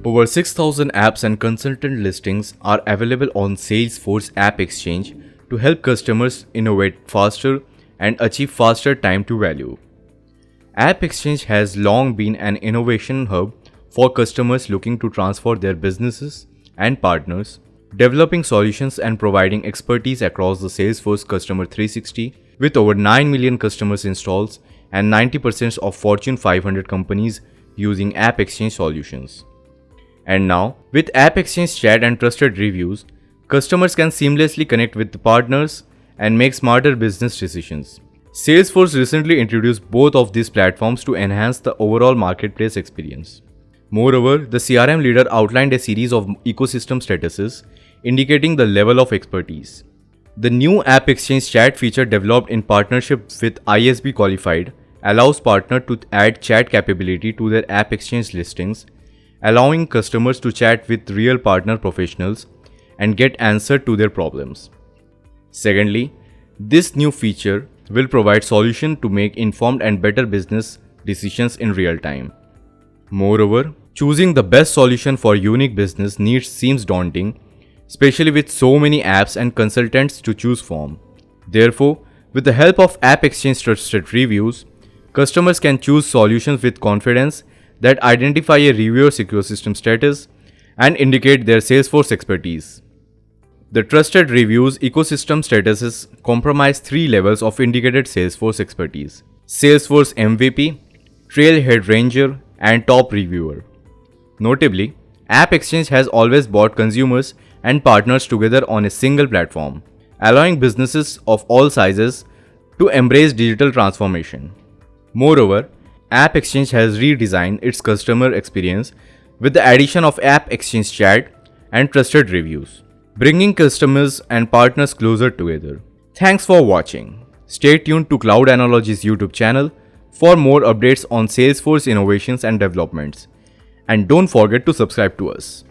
Over 6,000 apps and consultant listings are available on Salesforce AppExchange to help customers innovate faster and achieve faster time to value. AppExchange has long been an innovation hub for customers looking to transform their businesses and partners, developing solutions and providing expertise across the Salesforce Customer 360 with over 9 million customers installs and 90% of Fortune 500 companies using AppExchange solutions. And now, with AppExchange chat and trusted reviews, customers can seamlessly connect with the partners and make smarter business decisions. Salesforce recently introduced both of these platforms to enhance the overall marketplace experience. Moreover, the CRM leader outlined a series of ecosystem statuses indicating the level of expertise. The new AppExchange chat feature developed in partnership with ISB Qualified allows partners to add chat capability to their AppExchange listings, allowing customers to chat with real partner professionals and get answers to their problems. Secondly, this new feature will provide solutions to make informed and better business decisions in real time. Moreover, choosing the best solution for unique business needs seems daunting, especially with so many apps and consultants to choose from. Therefore, with the help of AppExchange trusted reviews, customers can choose solutions with confidence that identify a reviewer's ecosystem status and indicate their Salesforce expertise. The trusted reviews ecosystem statuses comprise 3 levels of indicated Salesforce expertise: Salesforce MVP, Trailhead Ranger, and Top Reviewer. Notably, AppExchange has always brought consumers and partners together on a single platform, allowing businesses of all sizes to embrace digital transformation. Moreover, AppExchange has redesigned its customer experience with the addition of AppExchange chat and trusted reviews, bringing customers and partners closer together. Thanks for watching. Stay tuned to Cloud Analogy's YouTube channel for more updates on Salesforce innovations and developments. And don't forget to subscribe to us.